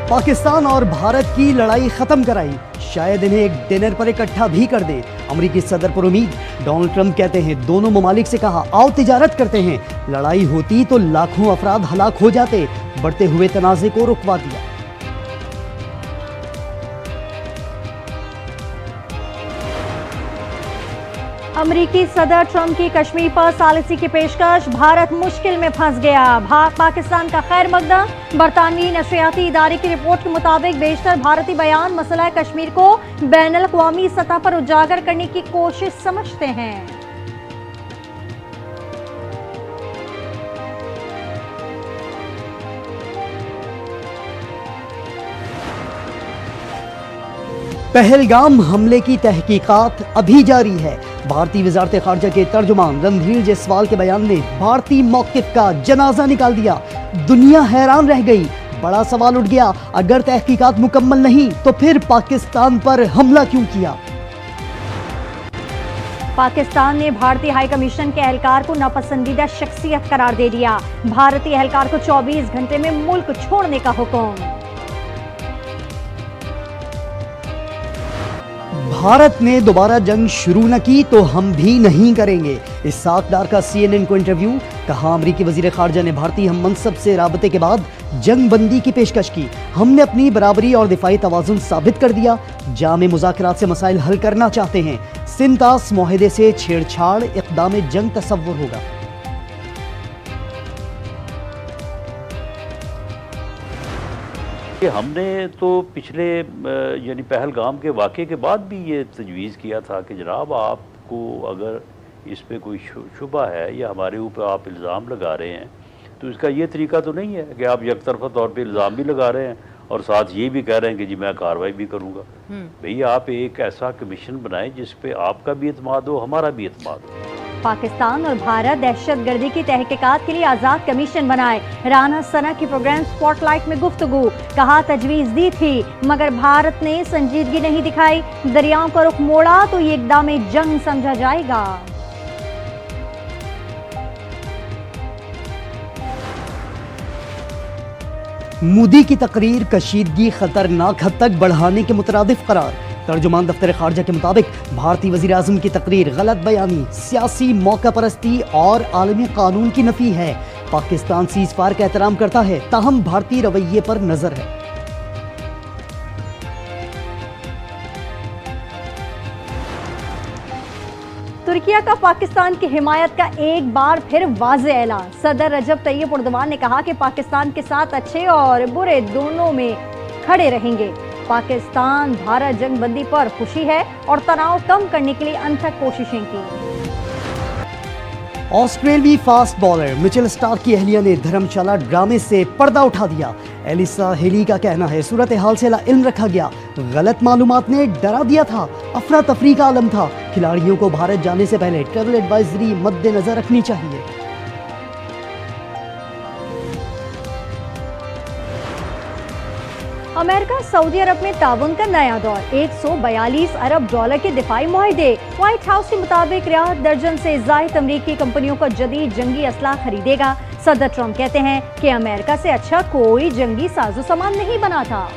पाकिस्तान और भारत की लड़ाई खत्म कराई, शायद इन्हें एक डिनर पर इकट्ठा भी कर दे। अमेरिकी सदर पर उम्मीद। डोनाल्ड ट्रंप कहते हैं दोनों ममालिक से कहा आओ तिजारत करते हैं। लड़ाई होती तो लाखों अफराद हलाक हो जाते, बढ़ते हुए तनाज़े को रुकवा दिया। अमेरिकी सदर ट्रंप की कश्मीर पर सालिसी की पेशकश, भारत मुश्किल में फंस गया। पाकिस्तान का खैर मकदम। बरतानवी नशरियाती इदारे की रिपोर्ट के मुताबिक बेशतर भारतीय बयान मसला कश्मीर को बैनुल अक़वामी सतह पर उजागर करने की कोशिश समझते हैं। पहलगाम हमले की तहकीकात अभी जारी है। भारतीय वजारत खारजा के तर्जुमान रणधीर जायसवाल के बयान ने भारतीय मौक़िफ़ का जनाजा निकाल दिया। दुनिया हैरान रह गई। बड़ा सवाल उठ गया, अगर तहकीकात मुकम्मल नहीं तो फिर पाकिस्तान पर हमला क्यों किया? पाकिस्तान ने भारतीय हाई कमीशन के एहलकार को नापसंदीदा शख्सियत करार दे दिया। भारतीय एहलकार को 24 घंटे में मुल्क छोड़ने का हुक्म। भारत ने दोबारा जंग शुरू न की तो हम भी नहीं करेंगे। इसहाक डार का CNN को इंटरव्यू। कहा अमरीकी वजीर खारजा ने भारतीय हम मनसब से राबते के बाद जंग बंदी की पेशकश की। हमने अपनी बराबरी और दिफाई तवाज़ुन साबित कर दिया। जामे मुज़ाकरात से मसाइल हल करना चाहते हैं। सिंतास मुआहदे से छेड़छाड़ इक़दाम जंग तसव्वुर होगा। हमने तो पिछले यानी पहलगाम के वाक़े के बाद भी ये तजवीज़ किया था कि जनाब आपको अगर इस पे कोई शुबा है या हमारे ऊपर आप इल्ज़ाम लगा रहे हैं तो इसका ये तरीका तो नहीं है कि आप यकतरफा तौर पे इल्ज़ाम भी लगा रहे हैं और साथ ये भी कह रहे हैं कि जी मैं कार्रवाई भी करूँगा। भैया आप एक ऐसा कमीशन बनाएं जिस पे आपका भी एतमाद हो, हमारा भी एतमाद हो। पाकिस्तान और भारत दहशतगर्दी की तहकीकात के लिए आज़ाद कमीशन बनाए। राना सना की प्रोग्राम स्पॉटलाइट में गुफ्तगू। कहा तजवीज़ दी थी मगर भारत ने संजीदगी नहीं दिखाई। दरियाओं का रुख मोड़ा तो ये इक़दाम जंग समझा जाएगा। मोदी की तकरीर कशीदगी खतरनाक हद तक बढ़ाने के मुतरादिफ करार। तर्जुमान दफ्तर खारजा के मुताबिक भारतीय वज़ीर आज़म की तकरीर गलत बयानी, सियासी मौका परस्ती और आलमी कानून की नफी है। पाकिस्तान सीज़ फायर का एहतराम करता है ताहम भारतीय रवैये पर नजर है। तुर्किया का पाकिस्तान की हिमायत का एक बार फिर वाज़े ऐलान। सदर रजब तैयब एर्दोगान ने कहा कि पाकिस्तान के साथ अच्छे और बुरे दोनों में खड़े रहेंगे। पाकिस्तान भारत जंग बंदी पर खुशी है और तनाव कम करने के लिए अनथक कोशिशें की। ऑस्ट्रेलियाई फास्ट बॉलर मिचेल स्टार्क की अहलिया ने धर्मशाला ड्रामे से पर्दा उठा दिया। एलिसा हेली का कहना है सूरत हाल से इल्म रखा गया, गलत मालूमात ने डरा दिया था, अफरा तफरी का आलम था। खिलाड़ियों को भारत जाने से पहले ट्रैवल एडवाइजरी मद्देनजर रखनी चाहिए। अमेरिका सऊदी अरब में ताउन का नया दौर। 142 अरब डॉलर के दिफाई मुआहदे। व्हाइट हाउस के मुताबिक रियाद दर्जन से ज़ायद अमरीकी कंपनियों का जदीद जंगी असलाह खरीदेगा। सदर ट्रंप कहते हैं कि अमेरिका से अच्छा कोई जंगी साजो सामान नहीं बना था।